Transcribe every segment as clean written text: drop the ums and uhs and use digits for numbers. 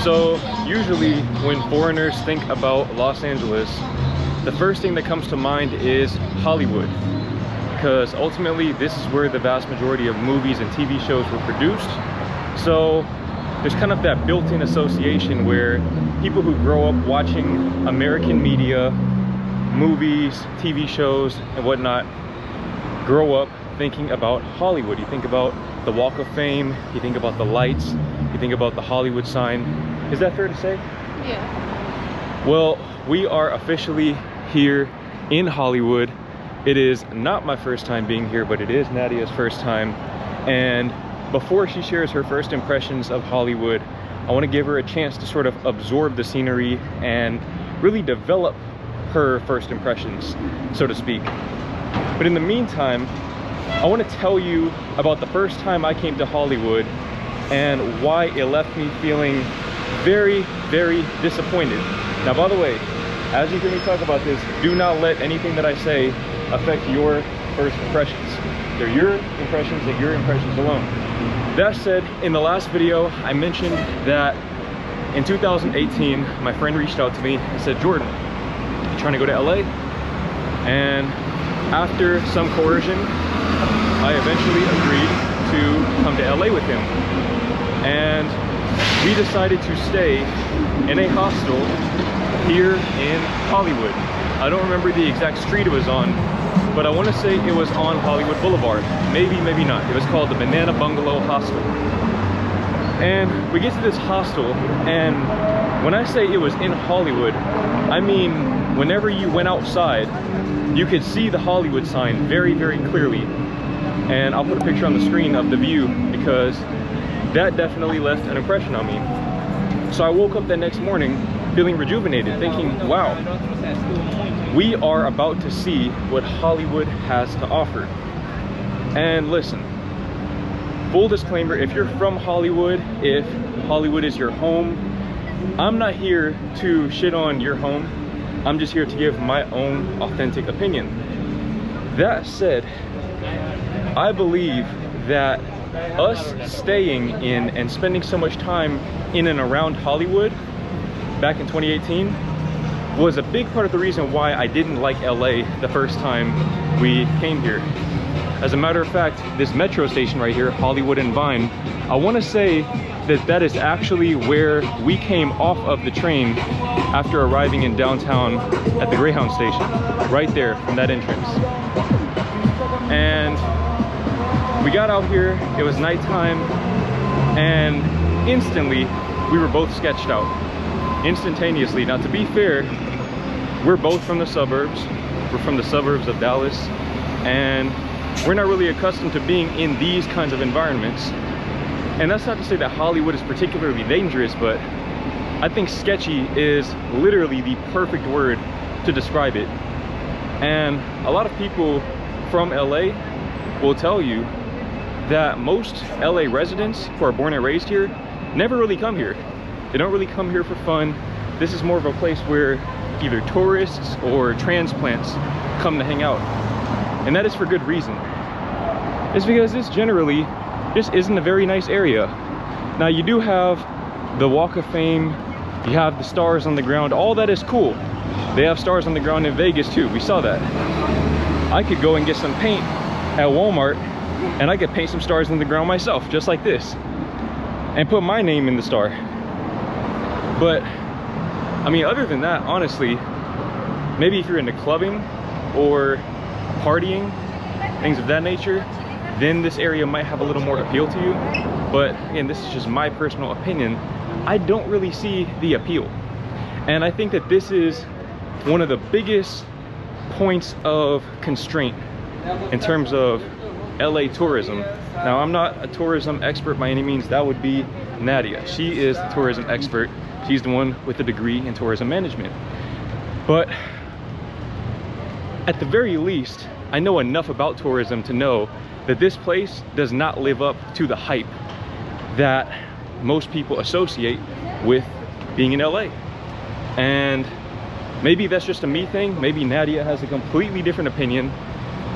So usually when foreigners think about Los Angeles, the first thing that comes to mind is Hollywood, because ultimately this is where the vast majority of movies and TV shows were produced. So there's kind of that built-in association where people who grow up watching American media, movies, TV shows, and whatnot, grow up thinking about Hollywood. You think about the Walk of Fame, you think about the lights, you think about the Hollywood sign. Is that fair to say? Yeah. Well, we are officially here in Hollywood. It is not my first time being here, but it is Nadia's first time. And before she shares her first impressions of Hollywood, I want to give her a chance to sort of absorb the scenery and really develop her first impressions, so to speak. But in the meantime, I want to tell you about the first time I came to Hollywood and why it left me feeling very, very disappointed. Now, by the way, as you hear me talk about this, do not let anything that I say affect your first impressions. They're your impressions and your impressions alone. That said, in the last video, I mentioned that in 2018, my friend reached out to me and said, Jordan, you trying to go to LA? And after some coercion, I eventually agreed to come to LA with him. And we decided to stay in a hostel here in Hollywood. I don't remember the exact street it was on, but I want to say it was on Hollywood Boulevard. Maybe, maybe not. It was called the Banana Bungalow Hostel. And we get to this hostel, and when I say it was in Hollywood, I mean whenever you went outside, you could see the Hollywood sign very, very clearly. And I'll put a picture on the screen of the view because that definitely left an impression on me. So I woke up the next morning feeling rejuvenated, thinking, wow, we are about to see what Hollywood has to offer. And listen, full disclaimer, if you're from Hollywood, if Hollywood is your home, I'm not here to shit on your home. I'm just here to give my own authentic opinion. That said, I believe that us staying in and spending so much time in and around Hollywood back in 2018 was a big part of the reason why I didn't like LA the first time we came here. As a matter of fact, this metro station right here, Hollywood and Vine, I want to say that that is actually where we came off of the train after arriving in downtown at the Greyhound station, right there from that entrance. And we got out here, it was nighttime, and instantly we were both sketched out. Instantaneously. Now, to be fair, we're both from the suburbs. We're from the suburbs of Dallas, and we're not really accustomed to being in these kinds of environments. And that's not to say that Hollywood is particularly dangerous, but I think sketchy is literally the perfect word to describe it. And a lot of people from LA will tell you that most LA residents who are born and raised here never really come here. They don't really come here for fun. This is more of a place where either tourists or transplants come to hang out. And that is for good reason. It's because this isn't a very nice area. Now, you do have the Walk of Fame, you have the stars on the ground, all that is cool. They have stars on the ground in Vegas too, we saw that. I could go and get some paint at Walmart and I could paint some stars on the ground myself, just like this, and put my name in the star. But I mean, other than that, honestly, maybe if you're into clubbing or partying, things of that nature, then this area might have a little more appeal to you. But again, this is just my personal opinion. I don't really see the appeal. And I think that this is one of the biggest points of constraint in terms of LA tourism. Now, I'm not a tourism expert by any means. That would be Nadia. She is the tourism expert. She's the one with a degree in tourism management. But at the very least, I know enough about tourism to know that this place does not live up to the hype that most people associate with being in LA. And maybe that's just a me thing. Maybe Nadia has a completely different opinion.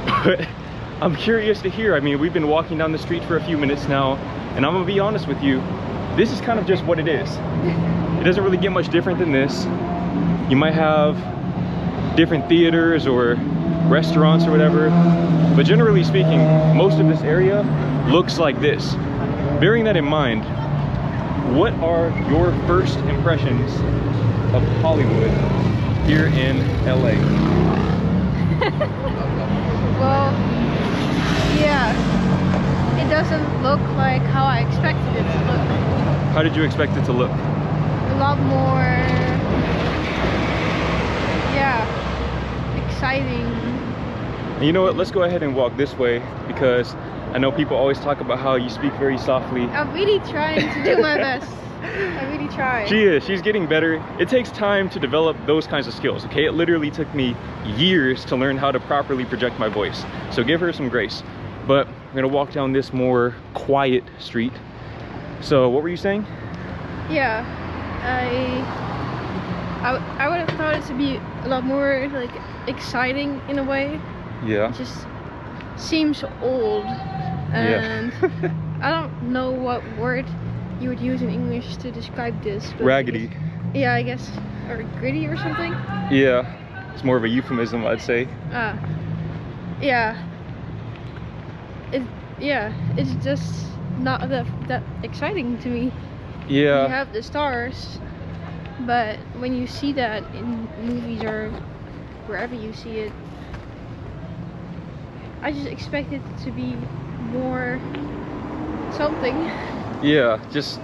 But I'm curious to hear. I mean, we've been walking down the street for a few minutes now, and I'm gonna be honest with you, this is kind of just what it is. It doesn't really get much different than this. You might have different theaters or restaurants or whatever, but generally speaking, most of this area looks like this. Bearing that in mind, what are your first impressions of Hollywood here in LA? Well, yeah, it doesn't look like how I expected it to look. How did you expect it to look? A lot more, yeah, exciting. And you know what? Let's go ahead and walk this way, because I know people always talk about how you speak very softly. I'm really trying to do my best. I really try. She is. She's getting better. It takes time to develop those kinds of skills, okay? It literally took me years to learn how to properly project my voice. So give her some grace. But we're gonna walk down this more quiet street. So what were you saying? Yeah, I would have thought it to be a lot more like exciting in a way. Yeah. It just seems old, and Yeah. I don't know what word you would use in English to describe this. But Raggedy. Yeah, I guess, or gritty or something. Yeah, it's more of a euphemism, I'd say. Yeah. It's just not that exciting to me. Yeah. You have the stars, but when you see that in movies or wherever you see it, I just expect it to be more something. Yeah, just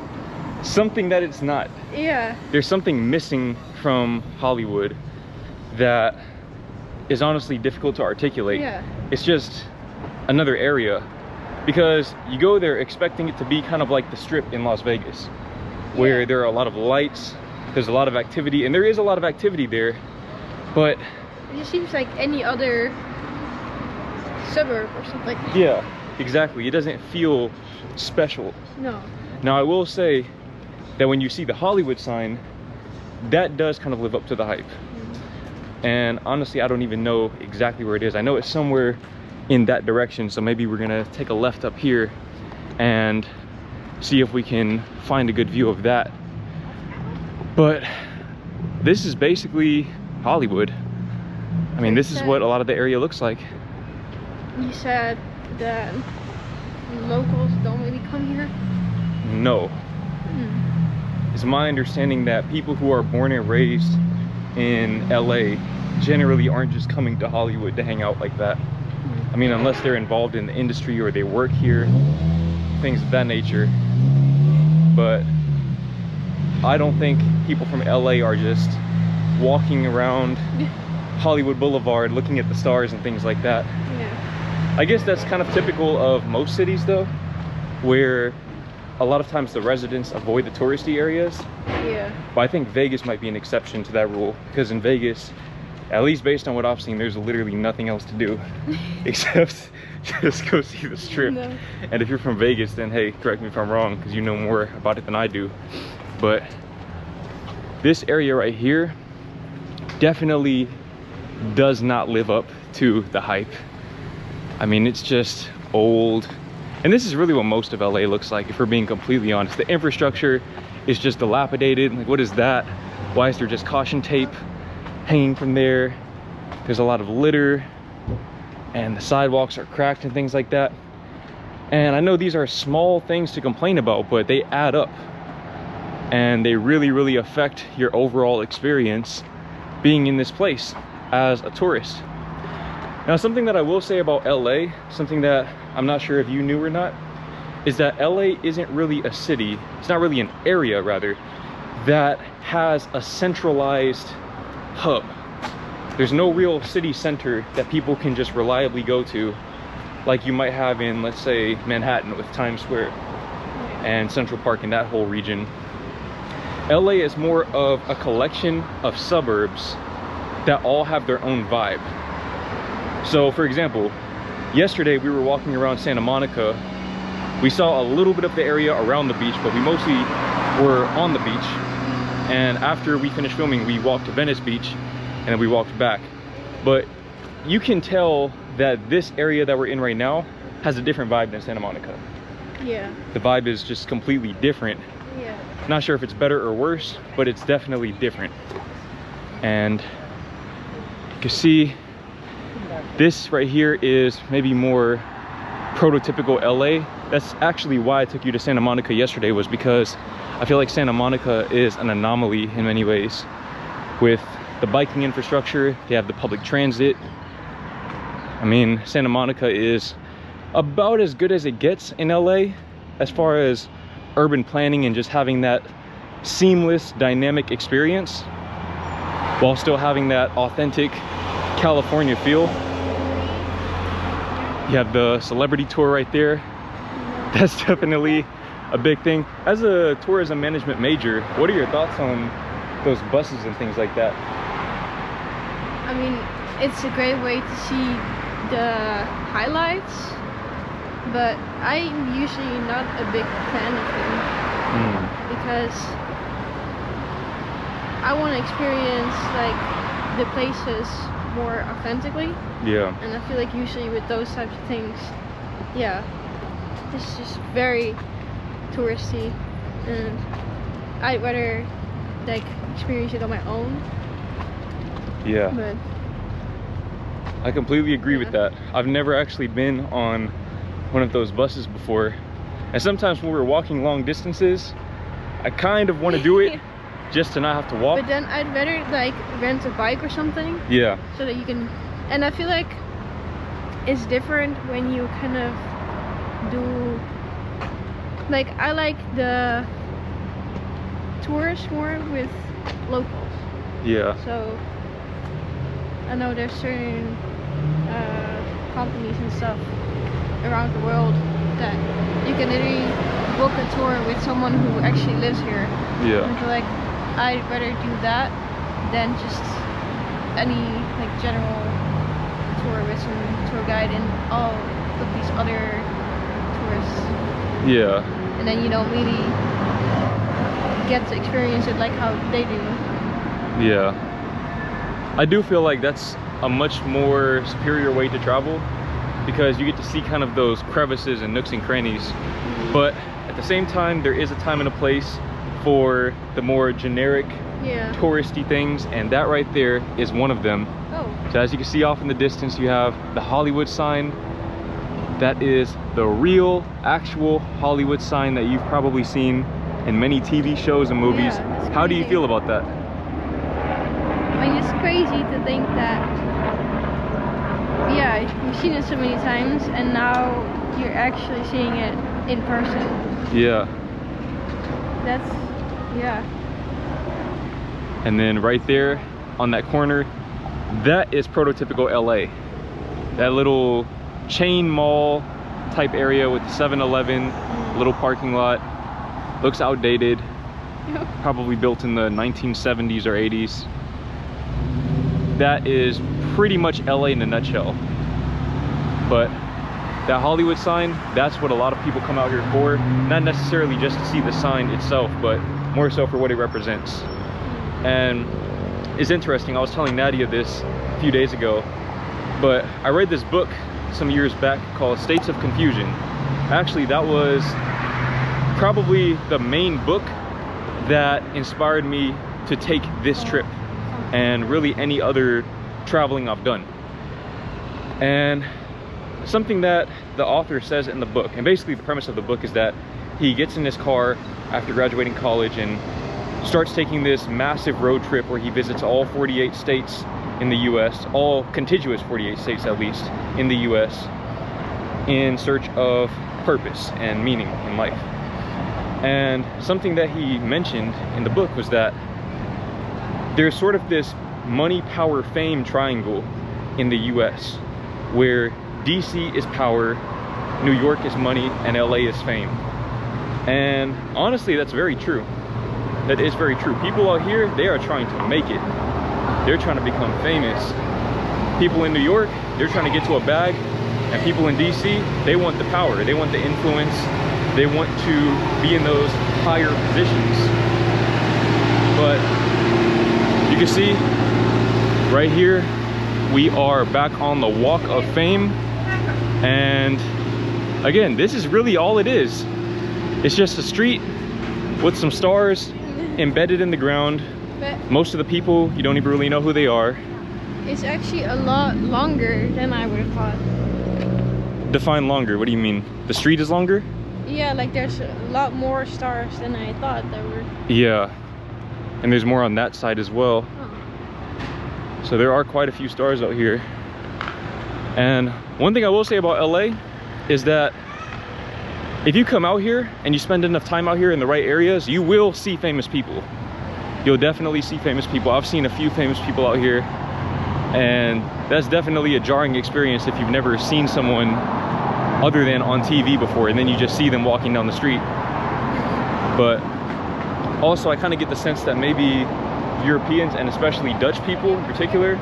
something that it's not. Yeah. There's something missing from Hollywood that is honestly difficult to articulate. Yeah. It's just another area, because you go there expecting it to be kind of like the Strip in Las Vegas, where Yeah. there are a lot of lights, there's a lot of activity, and there is a lot of activity there, but It just seems like any other suburb or something. yeah, exactly. It doesn't feel special. No. Now I will say that when you see the Hollywood sign, that does kind of live up to the hype. And honestly, I don't even know exactly where it is. I know it's somewhere in that direction, so maybe we're gonna take a left up here and see if we can find a good view of that. But this is basically Hollywood. I mean, this is what a lot of the area looks like. You said that locals don't really come here? No. It's my understanding that people who are born and raised in LA generally aren't just coming to Hollywood to hang out like that. I mean, unless they're involved in the industry or they work here, things of that nature. But I don't think people from LA are just walking around Hollywood Boulevard looking at the stars and things like that. Yeah. I guess that's kind of typical of most cities though, where a lot of times the residents avoid the touristy areas. Yeah. But I think Vegas might be an exception to that rule, because in Vegas, at least based on what I've seen, there's literally nothing else to do except just go see the Strip. No. And if you're from Vegas, then hey, correct me if I'm wrong, because you know more about it than I do. But this area right here definitely does not live up to the hype. I mean, it's just old. And this is really what most of LA looks like, if we're being completely honest. The infrastructure is just dilapidated. Like, what is that? Why is there just caution tape hanging from there? There's a lot of litter, and the sidewalks are cracked and things like that. And I know these are small things to complain about, but they add up. And they really, really affect your overall experience being in this place as a tourist. Now, something that I will say about LA, something that I'm not sure if you knew or not, is that LA isn't really a city, it's not really an area rather, that has a centralized hub. There's no real city center that people can just reliably go to, like you might have in, let's say, Manhattan with Times Square and Central Park and that whole region. LA is more of a collection of suburbs that all have their own vibe. So for example, yesterday we were walking around Santa Monica. We saw a little bit of the area around the beach, but we mostly were on the beach. And after we finished filming, we walked to Venice Beach and then we walked back. But you can tell that this area that we're in right now has a different vibe than Santa Monica. Yeah. The vibe is just completely different. Yeah. Not sure if it's better or worse, but it's definitely different. And you can see this right here is maybe more prototypical LA. That's actually why I took you to Santa Monica yesterday, was because I feel like Santa Monica is an anomaly in many ways. With the biking infrastructure, they have the public transit. I mean, Santa Monica is about as good as it gets in LA as far as urban planning and just having that seamless, dynamic experience while still having that authentic California feel. You have the celebrity tour right there. That's definitely a big thing. As a tourism management major, what are your thoughts on those buses and things like that? I mean, it's a great way to see the highlights, but I'm usually not a big fan of them because I want to experience like the places more authentically. Yeah. And I feel like usually with those types of things, yeah, it's just very touristy, and I'd rather like experience it on my own. Yeah. But I completely agree with that. I've never actually been on one of those buses before. And sometimes when we're walking long distances, I kind of want to do it just to not have to walk. But then I'd rather like rent a bike or something. Yeah. So that you can, and I feel like it's different when you kind of do, like I like the tours more with locals. Yeah. So I know there's certain companies and stuff around the world that you can literally book a tour with someone who actually lives here. Yeah. And I feel like I'd rather do that than just any like general tour with some tour guide and all of these other tourists. Yeah. And then you don't really get to experience it like how they do. Yeah. I do feel like that's a much more superior way to travel, because you get to see kind of those crevices and nooks and crannies. But at the same time, there is a time and a place for the more generic, touristy things, and that right there is one of them. Oh. So as you can see off in the distance, you have the Hollywood sign. That is the real, actual Hollywood sign that you've probably seen in many TV shows and movies. Yeah, how do you feel about that? I mean, it's crazy to think that, yeah, you've seen it so many times and now you're actually seeing it in person. Yeah. That's, yeah. And then right there on that corner, that is prototypical LA. That little chain mall type area with the 7-Eleven, little parking lot. Looks outdated. Yep. Probably built in the 1970s or 80s. That is pretty much LA in a nutshell. But that Hollywood sign, that's what a lot of people come out here for. Not necessarily just to see the sign itself, but more so for what it represents. And it's interesting, I was telling Nadia this a few days ago, but I read this book some years back called States of Confusion. Actually, that was probably the main book that inspired me to take this trip and really any other traveling I've done. And something that the author says in the book, and basically the premise of the book is that he gets in his car after graduating college and starts taking this massive road trip where he visits all 48 states in the US, all contiguous 48 states at least in the US, in search of purpose and meaning in life. And something that he mentioned in the book was that there's sort of this money, power, fame triangle in the US where DC is power, New York is money, and LA is fame. And honestly, that's very true. That is very true. People out here, they are trying to make it. They're trying to become famous. People in New York, they're trying to get to a bag. And people in DC, they want the power, they want the influence, they want to be in those higher positions. But you can see right here, we are back on the Walk of Fame. And again, this is really all it is. It's just a street with some stars embedded in the ground. But Most of the people, you don't even really know who they are. it's actually a lot longer than I would have thought. Define longer, what do you mean? The street is longer? Yeah, like there's a lot more stars than I thought there were. Yeah, and there's more on that side as well. Oh. So there are quite a few stars out here. And one thing I will say about LA is that if you come out here and you spend enough time out here in the right areas, you will see famous people. You'll definitely see famous people. I've seen a few famous people out here, and that's definitely a jarring experience if you've never seen someone other than on TV before, and then you just see them walking down the street. But also I kind of get the sense that maybe Europeans, and especially Dutch people in particular,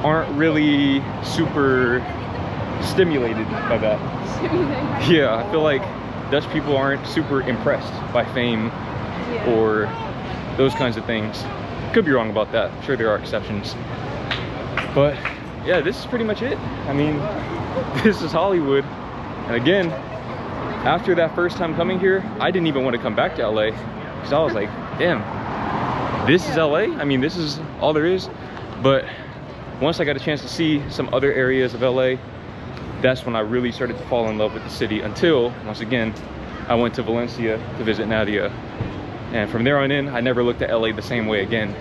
aren't really super stimulated by that. Yeah, I feel like Dutch people aren't super impressed by fame or those kinds of things. Could be wrong about that. I'm sure there are exceptions. But yeah, this is pretty much it. I mean, this is Hollywood. And again, after that first time coming here, I didn't even want to come back to LA because I was like, damn, this is LA? I mean, this is all there is. But once I got a chance to see some other areas of LA, that's when I really started to fall in love with the city, until, once again, I went to Valencia to visit Nadia. And from there on in, I never looked at LA the same way again.